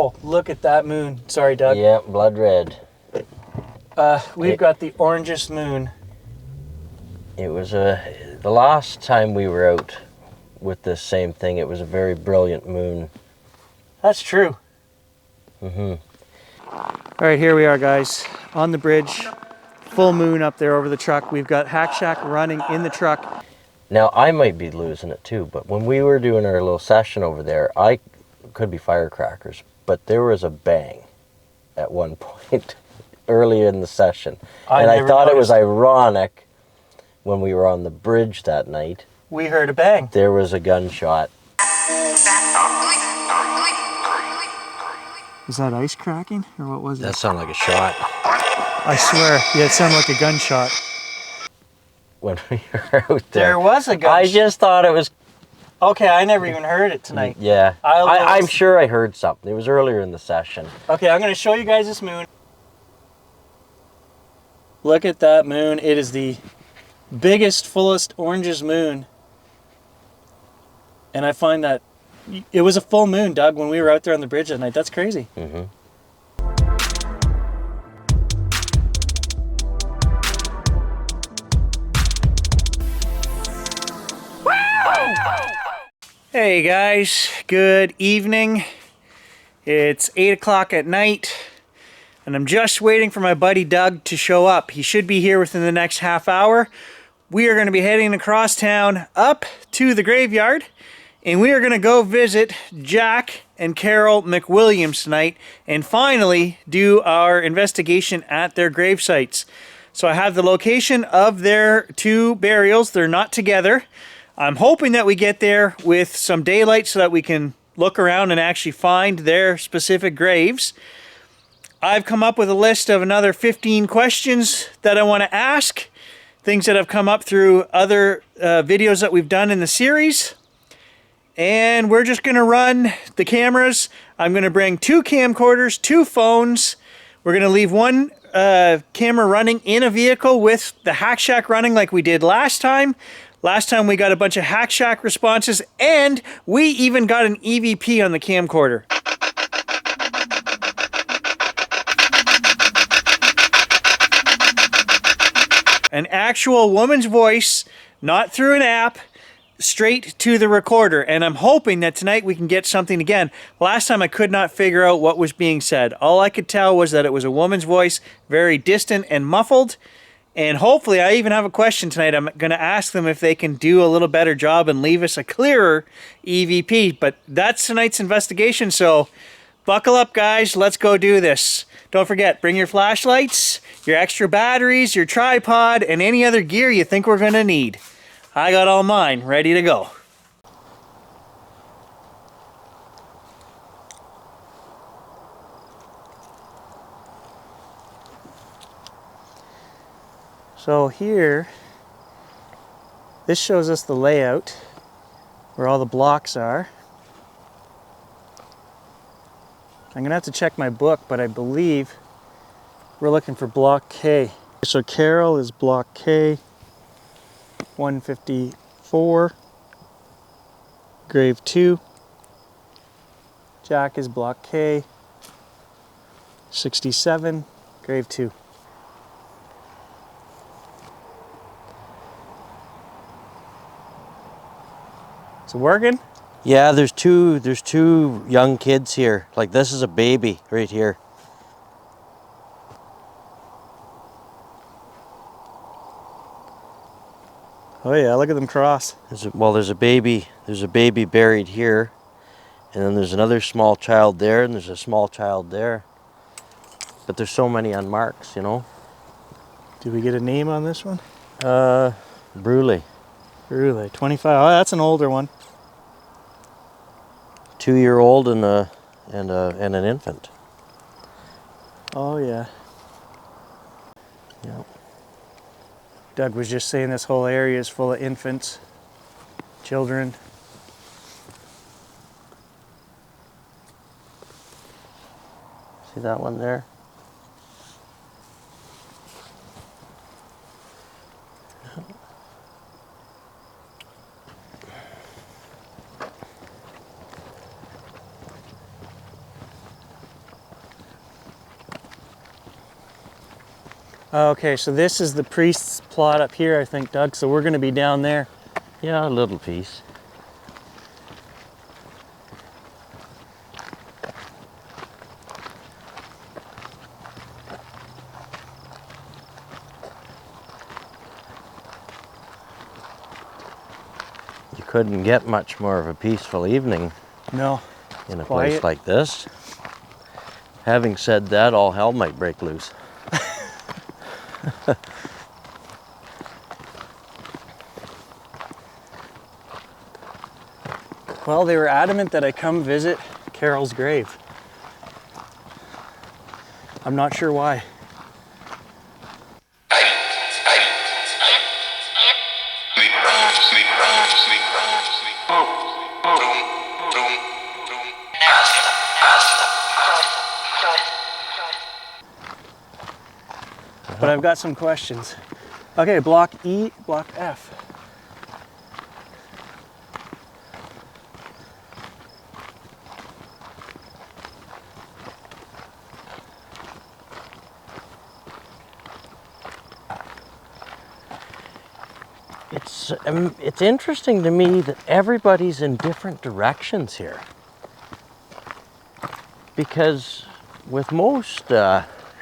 Oh, look at that moon. Sorry, Doug. Yeah, blood red. We've got the orangest moon. It was the last time we were out with this same thing, it was a very brilliant moon. That's true. Mm-hmm. All right, here we are, guys, on the bridge. Full moon up there over the truck. We've got Hack Shack running in the truck. Now, I might be losing it too, but when we were doing our little session over there, I could be firecrackers, but there was a bang at one point early in the session. And I thought it was ironic when we were on the bridge that night. We heard a bang. There was a gunshot. Was that ice cracking, or what was it? That sounded like a shot. I swear, yeah, it sounded like a gunshot. When we were out there. There was a gunshot. I just thought it was... Okay, I never even heard it tonight. Yeah, I'm sure I heard something. It was earlier in the session. Okay, I'm going to show you guys this moon. Look at that moon. It is the biggest, fullest, orangest moon. And I find that it was a full moon, Doug, when we were out there on the bridge that night. That's crazy. Mm-hmm. Hey guys, good evening. It's 8 o'clock at night, and I'm just waiting for my buddy Doug to show up. He should be here within the next half hour. We are going to be heading across town up to the graveyard, and we are going to go visit Jack and Carol MacWilliams tonight and finally do our investigation at their grave sites. So I have the location of their two burials. They're not together. I'm hoping that we get there with some daylight so that we can look around and actually find their specific graves. I've come up with a list of another 15 questions that I want to ask, things that have come up through other videos that we've done in the series. And we're just going to run the cameras. I'm going to bring 2 camcorders, 2 phones. We're going to leave one camera running in a vehicle with the Hack Shack running like we did last time. Last time we got a bunch of Hack Shack responses, and we even got an EVP on the camcorder. An actual woman's voice, not through an app, straight to the recorder. And I'm hoping that tonight we can get something again. Last time I could not figure out what was being said. All I could tell was that it was a woman's voice, very distant and muffled. And hopefully, I even have a question tonight. I'm going to ask them if they can do a little better job and leave us a clearer EVP. But that's tonight's investigation, so buckle up, guys. Let's go do this. Don't forget, bring your flashlights, your extra batteries, your tripod, and any other gear you think we're going to need. I got all mine ready to go. So here, this shows us the layout, where all the blocks are. I'm gonna have to check my book, but I believe we're looking for block K. So Carol is block K, 154, grave 2. Jack is block K, 67, grave 2. Is it working? Yeah, there's two young kids here. Like, this is a baby right here. Oh yeah, look at them cross. There's a baby buried here, and then there's another small child there, and there's a small child there. But there's so many unmarked, you know. Did we get a name on this one? Bruley. Bruley, 25. Oh, that's an older one. 2-year-old and an infant. Oh yeah. Yep. Doug was just saying this whole area is full of infants, children. See that one there? Okay, so this is the priest's plot up here, I think, Doug. So we're going to be down there. Yeah, a little piece. You couldn't get much more of a peaceful evening No. in a quiet. place like this. Having said that, all hell might break loose. Well, they were adamant that I come visit Carol's grave. I'm not sure why. But I've got some questions. Okay, block E, block F. It's interesting to me that everybody's in different directions here. Because with most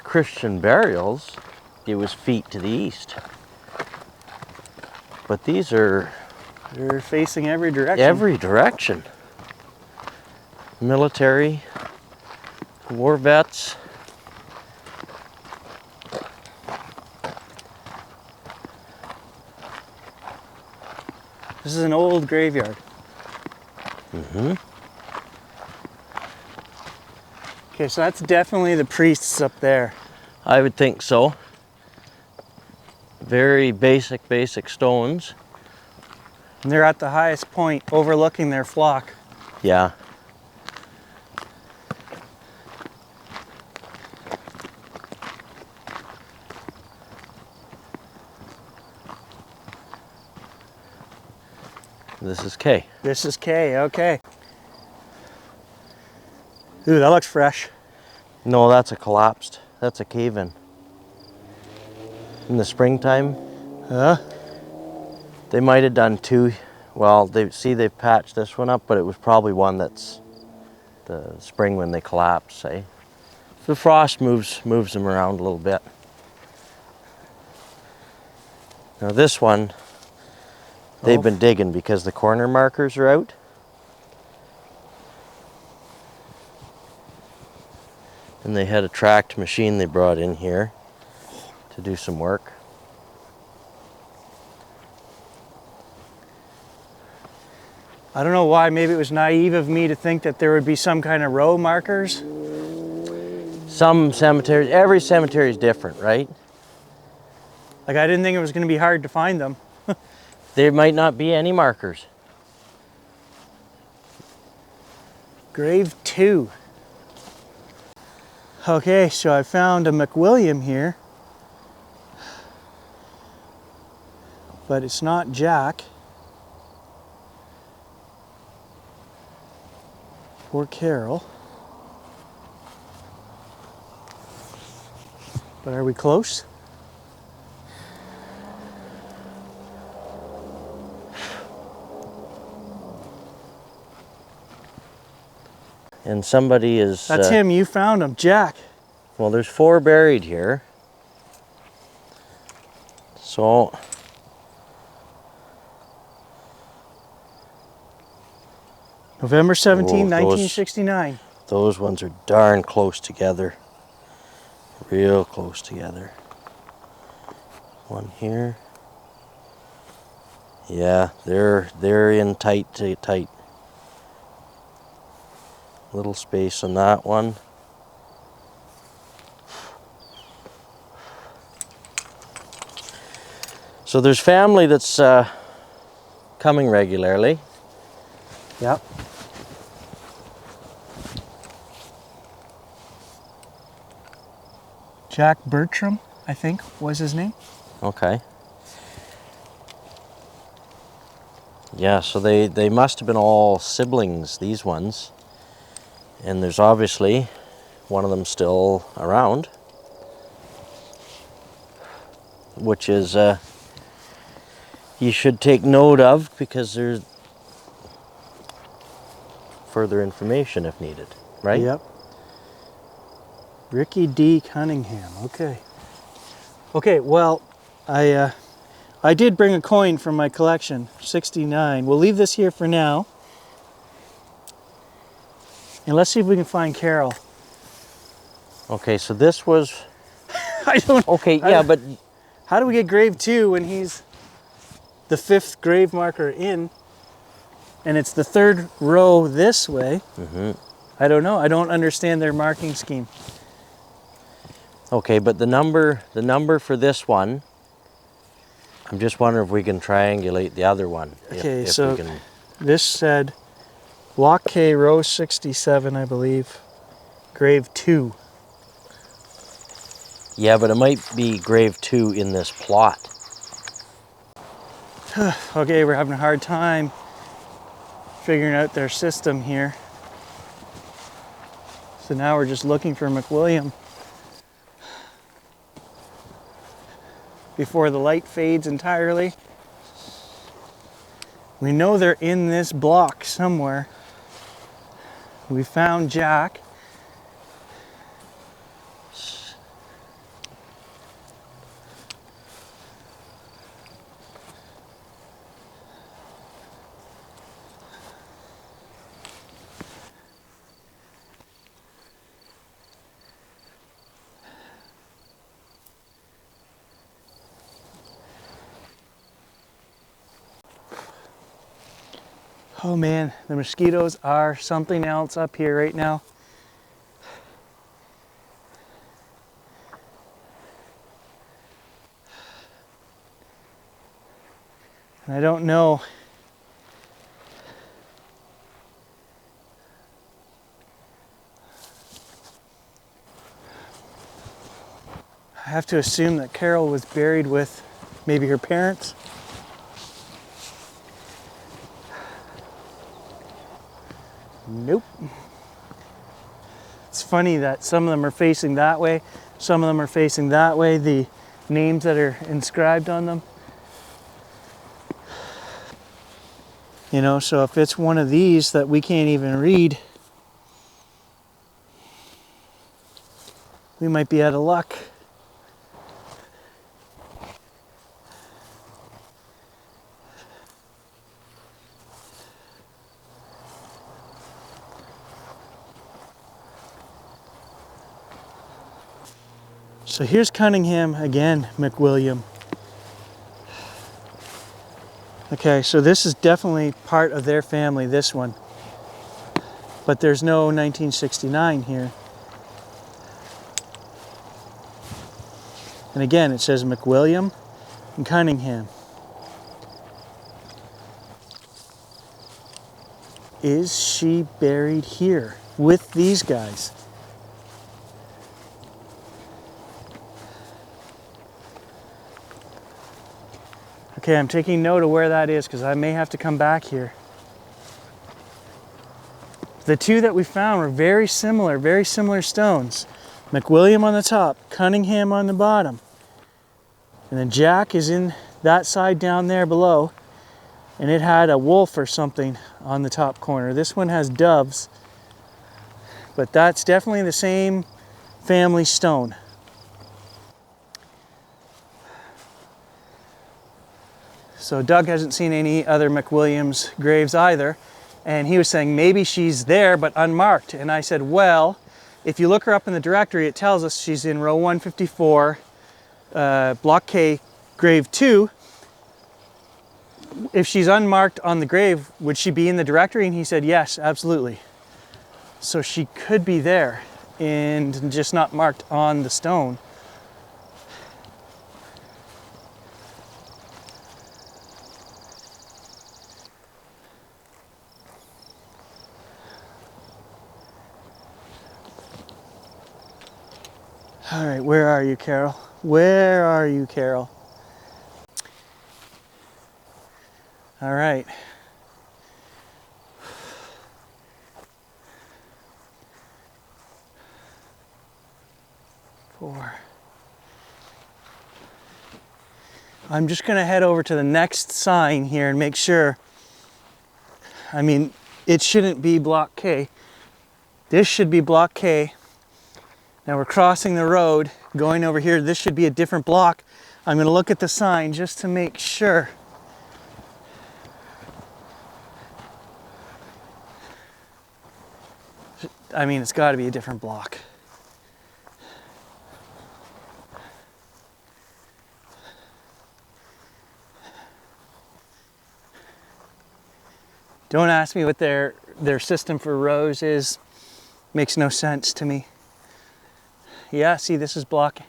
Christian burials, it was feet to the east. But these are They're facing every direction. every direction. Military, war vets. This is an old graveyard. Mm-hmm. Okay, so that's definitely the priests up there. I would think so. Very basic stones. And they're at the highest point, overlooking their flock. Yeah. This is K. This is K, okay. Ooh, that looks fresh. No, that's a collapsed. That's a cave-in. In the springtime, Huh? they might have done two. Well, they've patched this one up, but it was probably one that's the spring when they collapse, eh? The frost moves them around a little bit. Now this one, they've been digging because the corner markers are out. And they had a tracked machine they brought in here to do some work. I don't know why, maybe it was naive of me to think that there would be some kind of row markers. Some cemeteries, every cemetery is different, right? Like, I didn't think it was going to be hard to find them. There might not be any markers. Grave 2. Okay, so I found a McWilliam here. But it's not Jack. Or Carol. But are we close? And somebody is... That's him, you found him, Jack. Well, there's 4 buried here. So... November 17, Whoa, 1969. Those ones are darn close together. Real close together. One here. Yeah, they're in tight. Little space on that one. So there's family that's coming regularly. Yep. Jack Bertram, I think, was his name. Okay. Yeah, so they must have been all siblings, these ones. And there's obviously one of them still around. which is you should take note of because there's further information if needed, right? Yep. Ricky D. Cunningham. Okay. Okay, well, I did bring a coin from my collection, 69. We'll leave this here for now. And let's see if we can find Carol. Okay, so this was... I don't... Okay, yeah, but... How do we get grave 2 when he's the 5th grave marker in? And it's the 3rd row this way. I don't know. I don't understand their marking scheme. Okay, but the number for this one, I'm just wondering if we can triangulate the other one. Okay, if so we can... this said Block K, row 67, I believe, grave 2. Yeah, but it might be grave 2 in this plot. Okay, we're having a hard time figuring out their system here. So now we're just looking for McWilliam before the light fades entirely. We know they're in this block somewhere. We found Jack. Oh man, the mosquitoes are something else up here right now. And I don't know. I have to assume that Carol was buried with maybe her parents. Nope. It's funny that some of them are facing that way, some of them are facing that way, the names that are inscribed on them. You know, so if it's one of these that we can't even read, we might be out of luck. So here's Cunningham again, McWilliam. Okay, so this is definitely part of their family, this one. But there's no 1969 here. And again, it says McWilliam and Cunningham. Is she buried here with these guys? Okay, I'm taking note of where that is because I may have to come back here. The two that we found were very similar stones. McWilliam on the top, Cunningham on the bottom. And then Jack is in that side down there below. And it had a wolf or something on the top corner. This one has doves. But that's definitely the same family stone. So Doug hasn't seen any other McWilliams graves either. And he was saying maybe she's there but unmarked. And I said, well, if you look her up in the directory, it tells us she's in row 154, block K, grave 2. If she's unmarked on the grave, would she be in the directory? And he said, yes, absolutely. So she could be there and just not marked on the stone. All right, where are you, Carol? Where are you, Carol? All right. Four. I'm just gonna head over to the next sign here and make sure. I mean, it shouldn't be block K. This should be block K. Now we're crossing the road, going over here. This should be a different block. I'm gonna look at the sign just to make sure. I mean, it's gotta be a different block. Don't ask me what their system for rows is. Makes no sense to me. Yeah, see, this is block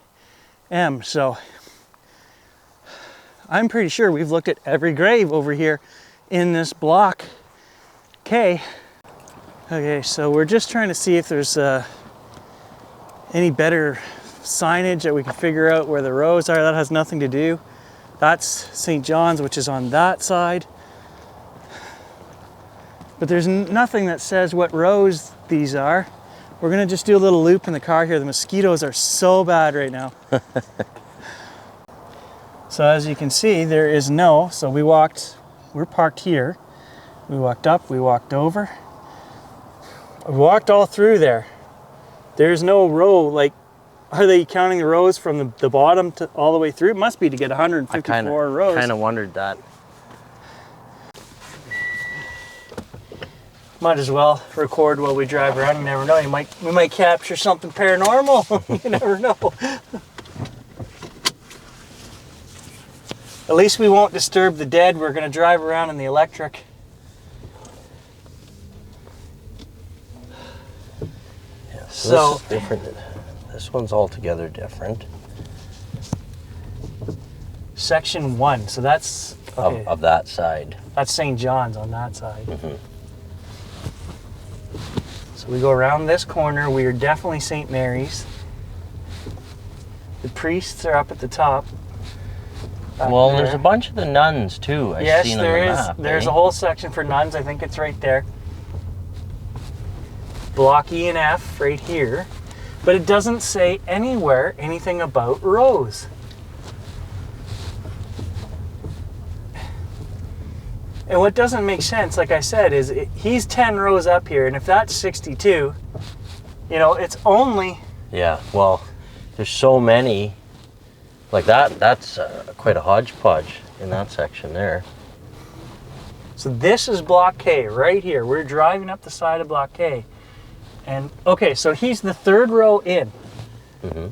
M, so I'm pretty sure we've looked at every grave over here in this block K. Okay, so we're just trying to see if there's any better signage that we can figure out where the rows are. That has nothing to do. That's St. John's, which is on that side. But there's nothing that says what rows these are. We're gonna just do a little loop in the car here. The mosquitoes are so bad right now. So as you can see, there is no, so we're parked here. We walked up, we walked over. We walked all through there. There's no row, like, are they counting the rows from the bottom to all the way through? It must be to get 154 rows. I kind of wondered that. Might as well record while we drive around. You never know. We might capture something paranormal. You never know. At least we won't disturb the dead. We're going to drive around in the electric. Yeah, so this is different. This one's altogether different. Section 1. So that's okay. Of that side. That's St. John's on that side. Mm-hmm. So we go around this corner. We are definitely St. Mary's. The priests are up at the top. Well, there's a bunch of the nuns too. Yes, there is. There's a whole section for nuns. I think it's right there. Block E and F right here. But it doesn't say anywhere anything about rows. And what doesn't make sense, like I said, is he's 10 rows up here, and if that's 62, you know, it's only... Yeah, well, there's so many. Like that's quite a hodgepodge in that section there. So this is block K right here. We're driving up the side of block K. And, okay, so he's the third row in. Mm-hmm.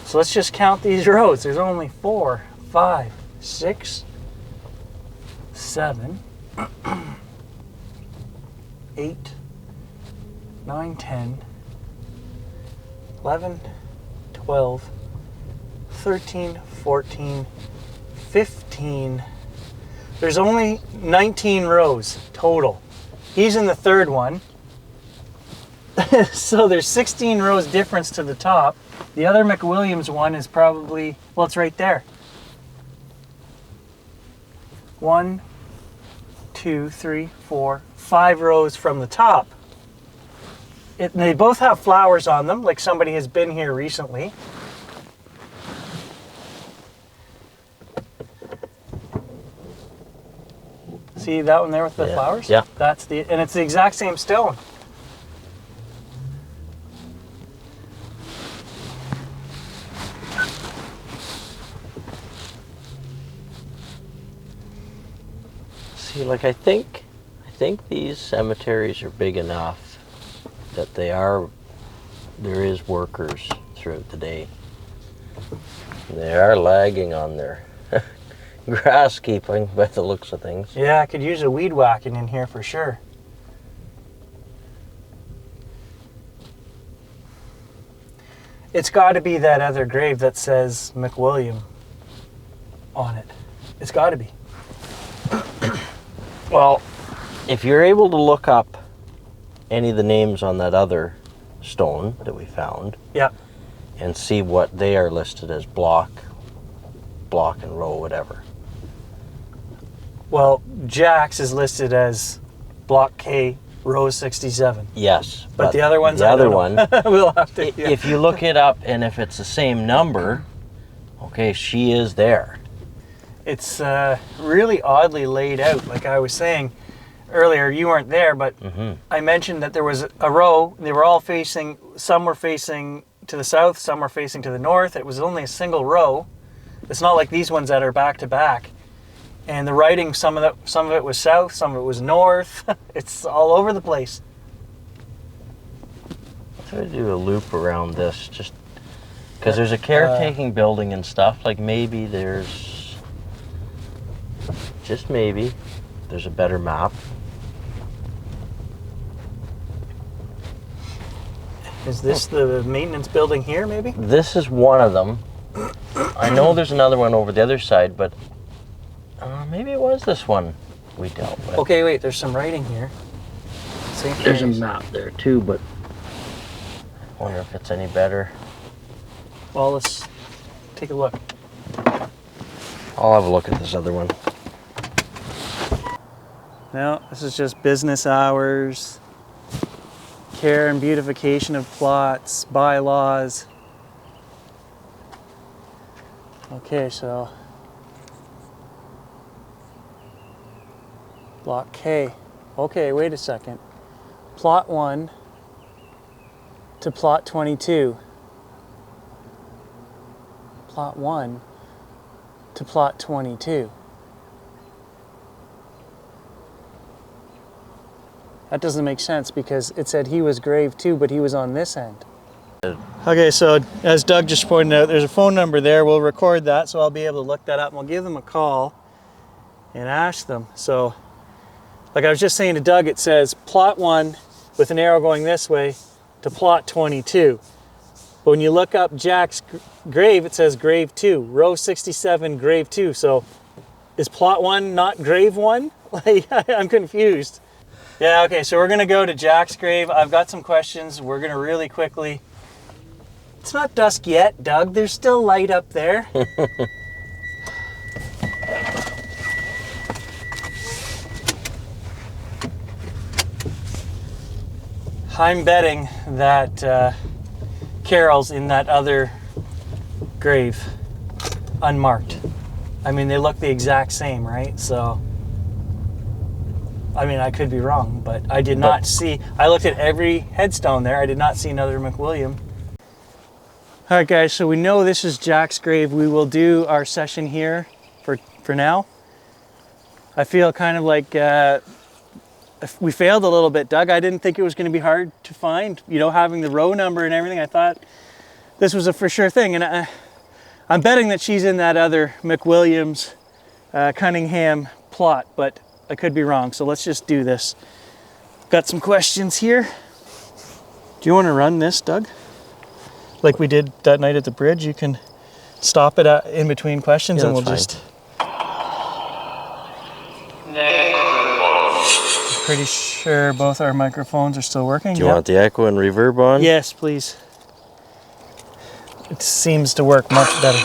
So let's just count these rows. There's only 4, 5, 6, 7, 8, 9, 10, 11, 12, 13, 14, 15. There's only 19 rows total. He's in the third one. So there's 16 rows difference to the top. The other McWilliams one is probably, well, it's right there. 1, 2, 3, 4, 5 rows from the top. They both have flowers on them, like somebody has been here recently. See that one there with the flowers? Yeah. And it's the exact same stone. See, like I think these cemeteries are big enough that there is workers throughout the day. They are lagging on their grass keeping by the looks of things. Yeah, I could use a weed whacking in here for sure. It's got to be that other grave that says McWilliam on it. It's got to be. Well, if you're able to look up any of the names on that other stone that we found, Yeah. and see what they are listed as block and row, whatever. Well, Jack's is listed as block K, row 67. Yes, But the other one's the other one. We'll have to. Yeah. If you look it up, and if it's the same number, okay, she is there. It's really oddly laid out. Like I was saying earlier, you weren't there, but I mentioned that there was a row. They were all facing, some were facing to the south, some were facing to the north. It was only a single row. It's not like these ones that are back to back. And the writing, some of it was south, some of it was north. It's all over the place. I'll try to do a loop around this, just because there's a caretaking building and stuff. Like maybe there's, just maybe, there's a better map. Is this the maintenance building here, maybe? This is one of them. I know there's another one over the other side, but maybe it was this one we dealt with. Okay, wait, there's some writing here. There's a map there too, but I wonder if it's any better. Well, let's take a look. I'll have a look at this other one. No, this is just business hours, care and beautification of plots, bylaws. Okay, so Block K. Okay, wait a second. Plot 1 to plot 22. Plot 1 to plot 22. That doesn't make sense because it said he was grave 2, but he was on this end. Okay, so as Doug just pointed out, there's a phone number there. We'll record that, so I'll be able to look that up, and we'll give them a call and ask them. So, like I was just saying to Doug, it says plot 1 with an arrow going this way to plot 22. But when you look up Jack's grave, it says grave 2, row 67, grave 2. So is plot 1 not grave 1? Like, I'm confused. Yeah, okay, so we're gonna go to Jack's grave. I've got some questions. We're gonna really quickly. It's not dusk yet, Doug. There's still light up there. I'm betting that Carol's in that other grave, unmarked. I mean, they look the exact same, right? So, I mean, I could be wrong, but I did not see, I looked at every headstone there. I did not see another McWilliam. All right, guys, so we know this is Jack's grave. We will do our session here for now. I feel kind of like we failed a little bit, Doug. I didn't think it was going to be hard to find, you know, having the row number and everything. I thought this was a for sure thing. And I'm betting that she's in that other McWilliams Cunningham plot, but I could be wrong. So let's just do this. Got some questions here. Do you want to run this, Doug? Like we did that night at the bridge, you can stop it in between questions, yeah, and we'll fine. just... Pretty sure both our microphones are still working. Do you want the echo and reverb on? Yes, please. It seems to work much better.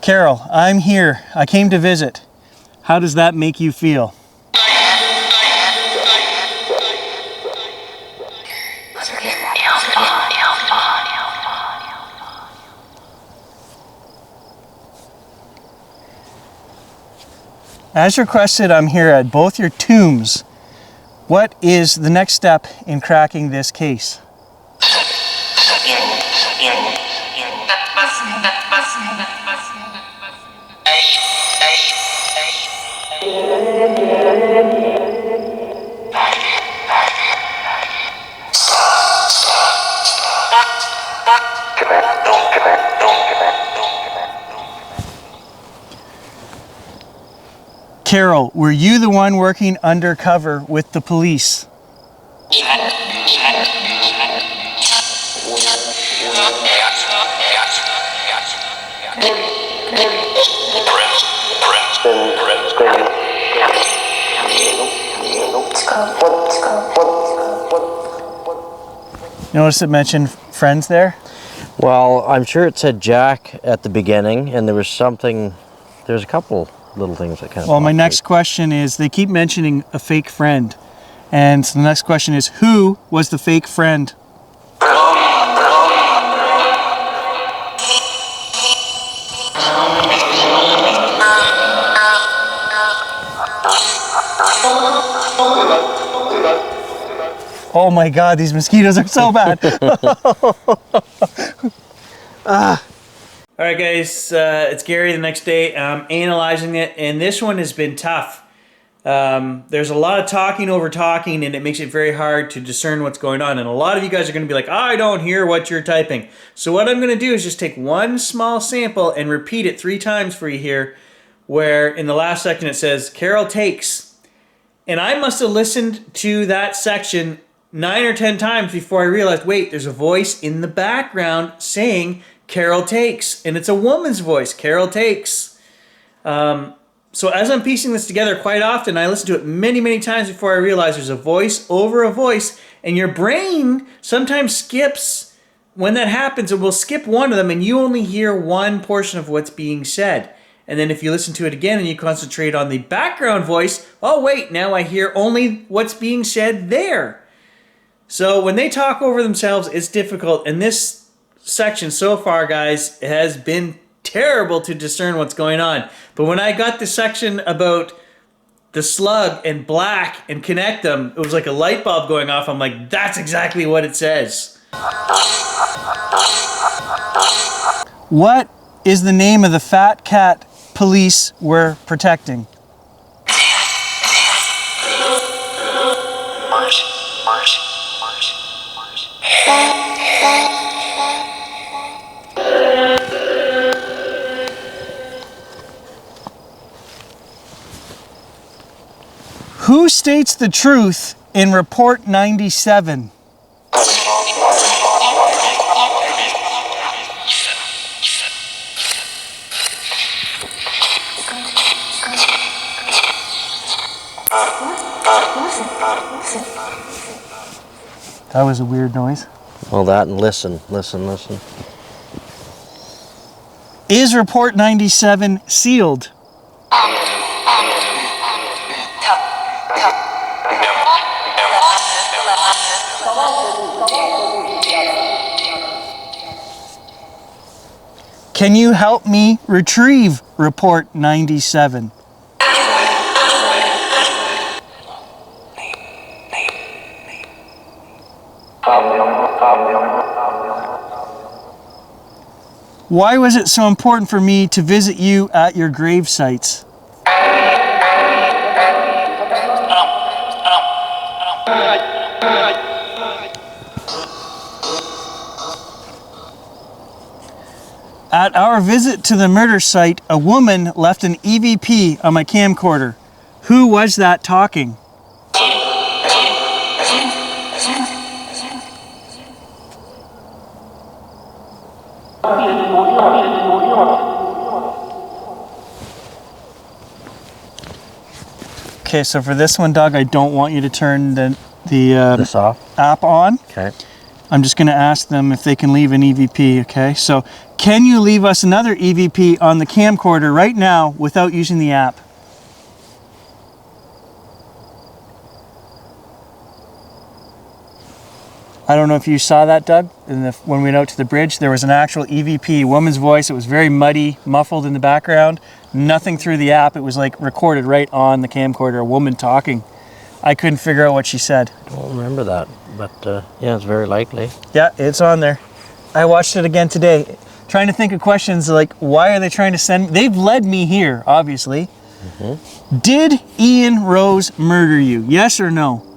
Carol, I'm here. I came to visit. How does that make you feel? As requested, I'm here at both your tombs. What is the next step in cracking this case? Carol, were you the one working undercover with the police? Notice it mentioned friends there? Well, I'm sure it said Jack at the beginning, and there was a couple little things that kind of. Well, my next question is, they keep mentioning a fake friend. And so the next question is, who was the fake friend? Oh my God, these mosquitoes are so bad. All right, guys, it's Gary the next day. I'm analyzing it, and this one has been tough. There's a lot of talking over talking, and it makes it very hard to discern what's going on. And a lot of you guys are going to be like, I don't hear what you're typing. So what I'm going to do is just take one small sample and repeat it 3 times for you here, where in the last section it says, Carol takes. And I must have listened to that section 9 or 10 times before I realized, wait, there's a voice in the background saying Carol takes. And it's a woman's voice, Carol takes. So as I'm piecing this together, quite often I listen to it many, many times before I realize there's a voice over a voice, and your brain sometimes skips when that happens, and will skip one of them, and you only hear one portion of what's being said. And then if you listen to it again and you concentrate on the background voice, oh wait, now I hear only what's being said there. So when they talk over themselves, it's difficult. And this section so far, guys, has been terrible to discern what's going on. But when I got the section about the slug and black and connect them, it was like a light bulb going off. I'm like, that's exactly what it says. What is the name of the fat cat police were protecting? Who states the truth in Report 97? That was a weird noise. Well, that and listen. Is Report 97 sealed? Can you help me retrieve Report 97? Why was it so important for me to visit you at your grave sites? At our visit to the murder site, a woman left an EVP on my camcorder. Who was that talking? Okay, so for this one, Doug, I don't want you to turn this off? App on. Okay. I'm just going to ask them if they can leave an EVP, okay? So can you leave us another EVP on the camcorder right now without using the app? I don't know if you saw that, Doug. When we went out to the bridge, there was an actual EVP, woman's voice. It was very muddy, muffled in the background. Nothing through the app. It was like recorded right on the camcorder, a woman talking. I couldn't figure out what she said. I don't remember that, but yeah, it's very likely. Yeah, it's on there. I watched it again today, trying to think of questions like, why are they trying to send... They've led me here, obviously. Mm-hmm. Did Ian Rose murder you? Yes or no?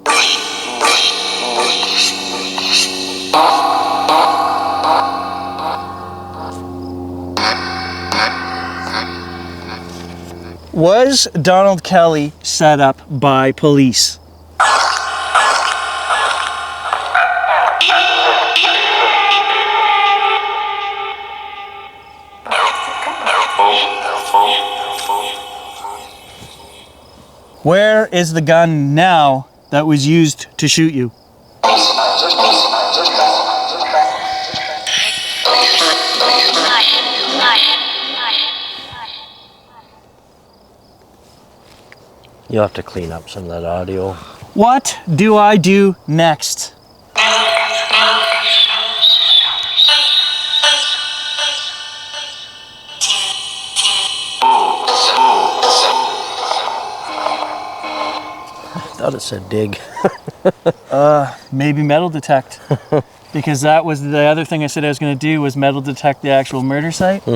Was Donald Kelly set up by police? Where is the gun now that was used to shoot you? You'll have to clean up some of that audio. What do I do next? I thought it said dig. Maybe metal detect. Because that was the other thing I said I was going to do, was metal detect the actual murder site.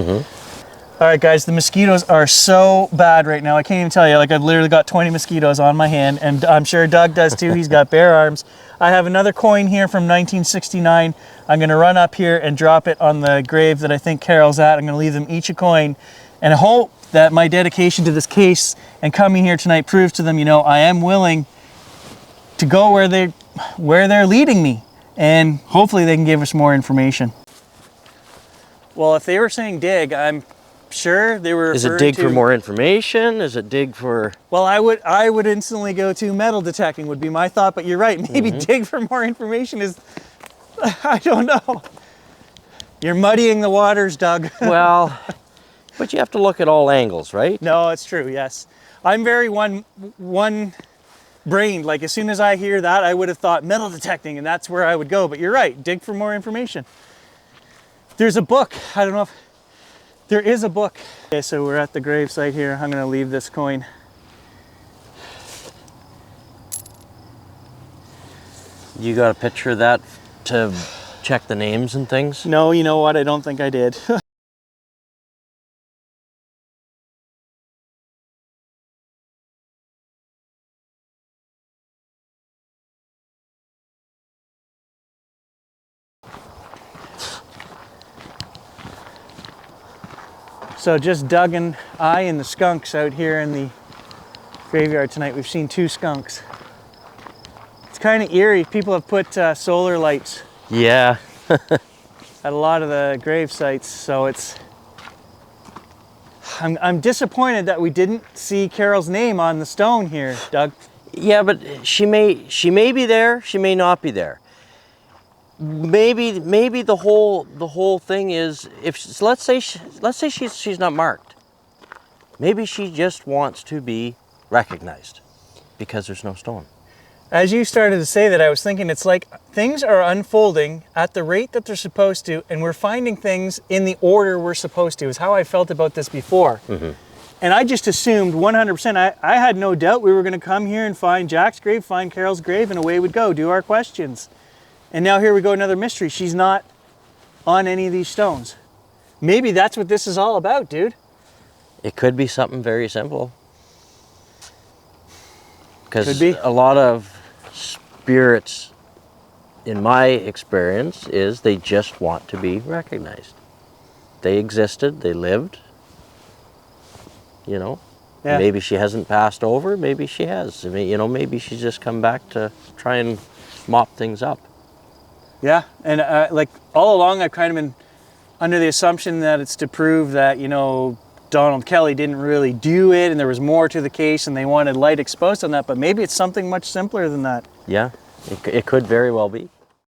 All right, guys, the mosquitoes are so bad right now. I can't even tell you. Like, I've literally got 20 mosquitoes on my hand, and I'm sure Doug does too. He's got bare arms. I have another coin here from 1969. I'm going to run up here and drop it on the grave that I think Carol's at. I'm going to leave them each a coin, and I hope that my dedication to this case and coming here tonight proves to them, you know, I am willing to go where they're leading me, and hopefully they can give us more information. Well, if they were saying dig, I'm sure they were. Is it dig for more information? Is it dig for? Well, I would instantly go to metal detecting would be my thought, but you're right. Maybe dig for more information is, I don't know. You're muddying the waters, Doug. Well, but you have to look at all angles, right? No, it's true. Yes, I'm very one brained. Like, as soon as I hear that, I would have thought metal detecting, and that's where I would go. But you're right. Dig for more information. There's a book. I don't know if. There is a book. Okay, so we're at the grave site here. I'm gonna leave this coin. You got a picture of that to check the names and things? No, you know what? I don't think I did. So just Doug and I and the skunks out here in the graveyard tonight. We've seen 2 skunks. It's kind of eerie. People have put solar lights Yeah. at a lot of the grave sites, so it's. I'm disappointed that we didn't see Carol's name on the stone here, Doug. Yeah, but she may be there, she may not be there. Maybe the whole thing is, if let's say she's not marked. Maybe she just wants to be recognized because there's no stone. As you started to say that, I was thinking it's like things are unfolding at the rate that they're supposed to, and we're finding things in the order we're supposed to, is how I felt about this before. And I just assumed 100%, I had no doubt we were going to come here and find Jack's grave, find Carol's grave, and away we'd go, do our questions. And now here we go, another mystery. She's not on any of these stones. Maybe that's what this is all about, dude. It could be something very simple. Could Because be. a lot of spirits, in my experience, is they just want to be recognized. They existed, they lived, you know. Yeah. Maybe she hasn't passed over, maybe she has. I mean, you know, maybe she's just come back to try and mop things up. Yeah, and like all along I've kind of been under the assumption that it's to prove that, you know, Donald Kelly didn't really do it and there was more to the case and they wanted light exposed on that, but maybe it's something much simpler than that. Yeah, it could very well be.